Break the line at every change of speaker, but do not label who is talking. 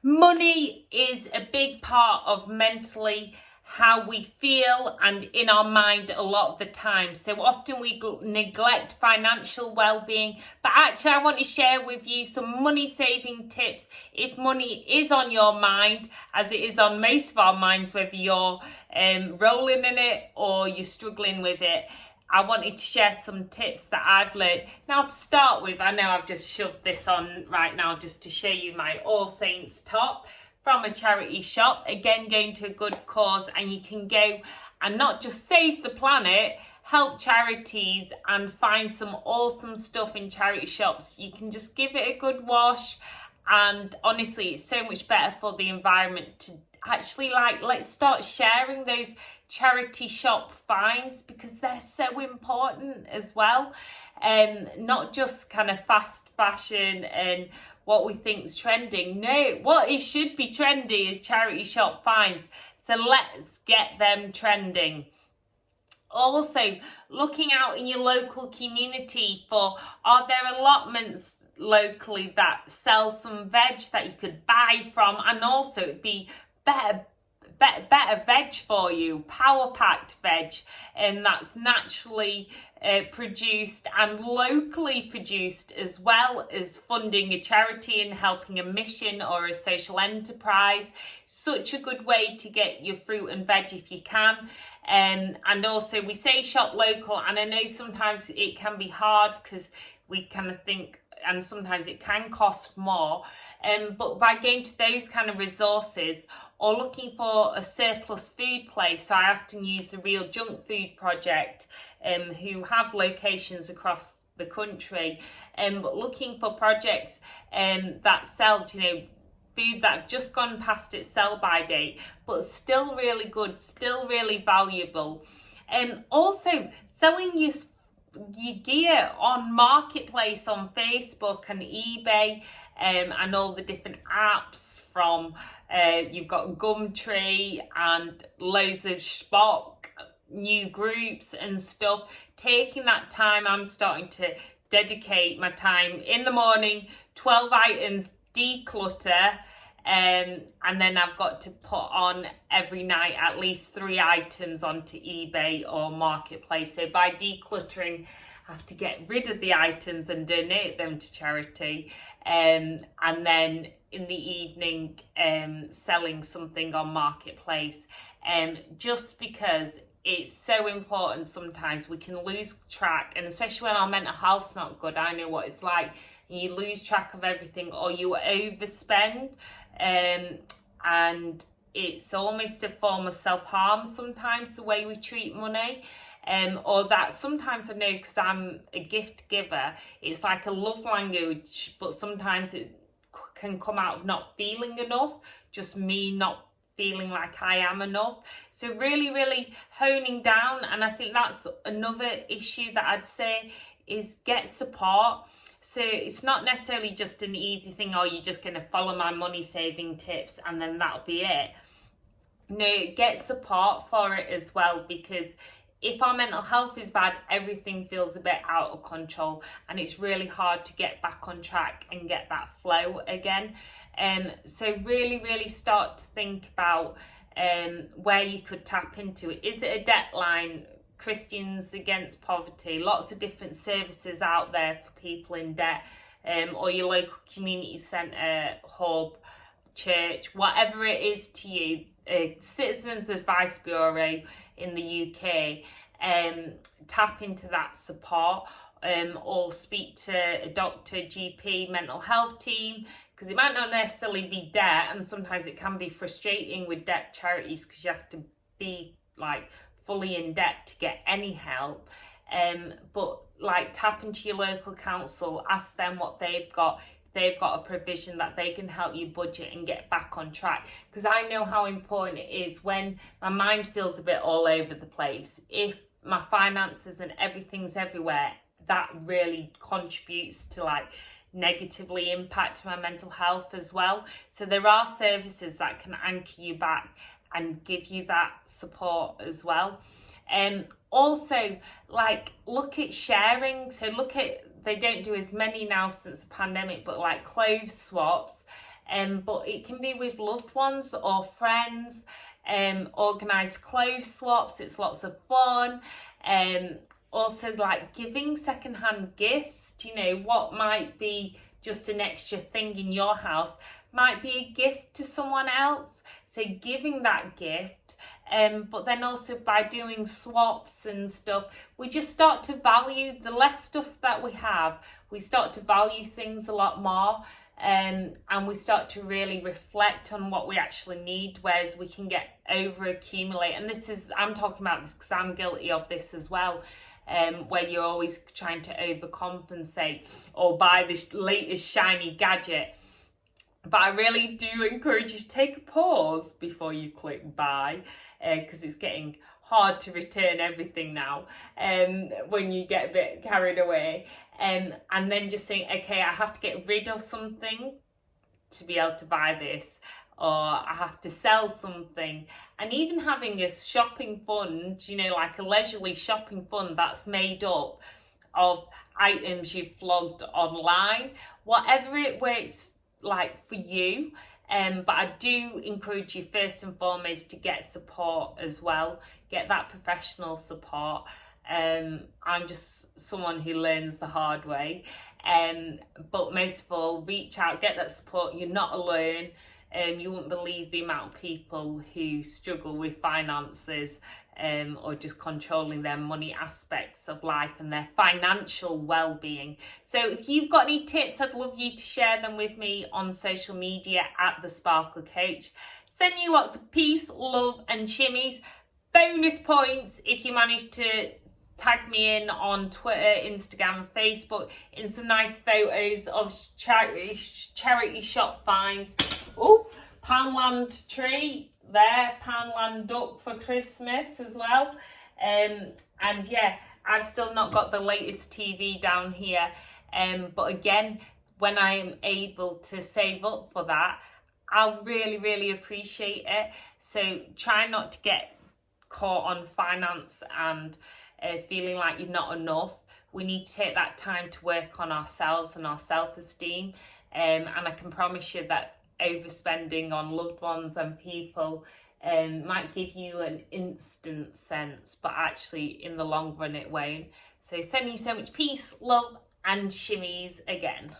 Money is a big part of mentally how we feel and in our mind a lot of the time. So often we neglect financial well-being, but actually I want to share with you some money saving tips if money is on your mind, as it is on most of our minds, whether you're rolling in it or you're struggling with it. I wanted to share some tips that I've learned. Now, to start with, I know I've just shoved this on right now just to show you my All Saints top from a charity shop. Again, going to a good cause, and you can go and not just save the planet, help charities and find some awesome stuff in charity shops. You can just give it a good wash, and honestly, it's so much better for the environment to actually, let's start sharing those charity shop finds, because they're so important as well. Not just kind of fast fashion and what we think is trending. No, what it should be trendy is charity shop finds. So let's get them trending. Also, looking out in your local community for, are there allotments locally that sell some veg that you could buy from, and also it'd be better veg for you, power packed veg, and that's naturally produced and locally produced, as well as funding a charity and helping a mission or a social enterprise. Such a good way to get your fruit and veg if you can. And also, we say shop local, and I know sometimes it can be hard because we kind of think, and sometimes it can cost more, but by going to those kind of resources or looking for a surplus food place, so I often use the Real Junk Food Project, who have locations across the country, but looking for projects that sell, food that have just gone past its sell-by date, but still really good, still really valuable. Also, selling your gear on Marketplace on Facebook and eBay, and all the different apps from you've got Gumtree and loads of Spock new groups and stuff. Taking that time, I'm starting to dedicate my time in the morning, 12 items, declutter, and then I've got to put on every night at least 3 items onto eBay or Marketplace. So by decluttering, I have to get rid of the items and donate them to charity, and then in the evening selling something on Marketplace, just because it's so important. Sometimes we can lose track, and especially when our mental health's not good, I know what it's like. You lose track of everything, or you overspend, and it's almost a form of self-harm sometimes, the way we treat money. Or that sometimes, I know, because I'm a gift giver, it's like a love language, but sometimes it can come out of not feeling enough, just me not feeling like I am enough. So really honing down, and I think that's another issue that I'd say, is get support. So it's not necessarily just an easy thing, or you're just going to follow my money saving tips and then that'll be it. No, get support for it as well, because if our mental health is bad, everything feels a bit out of control, and it's really hard to get back on track and get that flow again. So really start to think about where you could tap into it. Is it a debt line? Christians Against Poverty, lots of different services out there for people in debt, or your local community centre, hub, church, whatever it is to you. Citizens Advice Bureau in the UK, tap into that support, or speak to a doctor, GP, mental health team, because it might not necessarily be debt, and sometimes it can be frustrating with debt charities because you have to be fully in debt to get any help. But tap into your local council, ask them what they've got. They've got a provision that they can help you budget and get back on track, because I know how important it is when my mind feels a bit all over the place. If my finances and everything's everywhere, that really contributes to negatively impact my mental health as well. So there are services that can anchor you back and give you that support as well. Also, look at sharing. So they don't do as many now since the pandemic, but clothes swaps, but it can be with loved ones or friends. Organise clothes swaps, it's lots of fun. Also, like giving secondhand gifts, you know, what might be just an extra thing in your house might be a gift to someone else. So giving that gift, but then also by doing swaps and stuff, we just start to value the less stuff that we have. We start to value things a lot more, and we start to really reflect on what we actually need, whereas we can get over accumulate. And I'm talking about this because I'm guilty of this as well. Where you're always trying to overcompensate or buy this latest shiny gadget. But I really do encourage you to take a pause before you click buy, because it's getting hard to return everything now when you get a bit carried away. And then just think, okay, I have to get rid of something to be able to buy this, or I have to sell something. And even having a shopping fund, you know, like a leisurely shopping fund that's made up of items you've flogged online, whatever it works like for you. But I do encourage you first and foremost to get support as well. Get that professional support. I'm just someone who learns the hard way. But most of all, reach out, get that support. You're not alone. You wouldn't believe the amount of people who struggle with finances, or just controlling their money aspects of life and their financial well-being. So if you've got any tips, I'd love you to share them with me on social media at The Sparkle Coach. Send you lots of peace, love and shimmies. Bonus points if you manage to tag me in on Twitter, Instagram, Facebook in some nice photos of charity shop finds. Oh, Poundland tree there, Poundland duck for Christmas as well. And yeah, I've still not got the latest TV down here. But again, when I'm able to save up for that, I'll really, really appreciate it. So try not to get caught on finance and feeling like you're not enough. We need to take that time to work on ourselves and our self-esteem. And I can promise you that overspending on loved ones and people might give you an instant sense, but actually in the long run it won't. So sending you so much peace, love and shimmies again.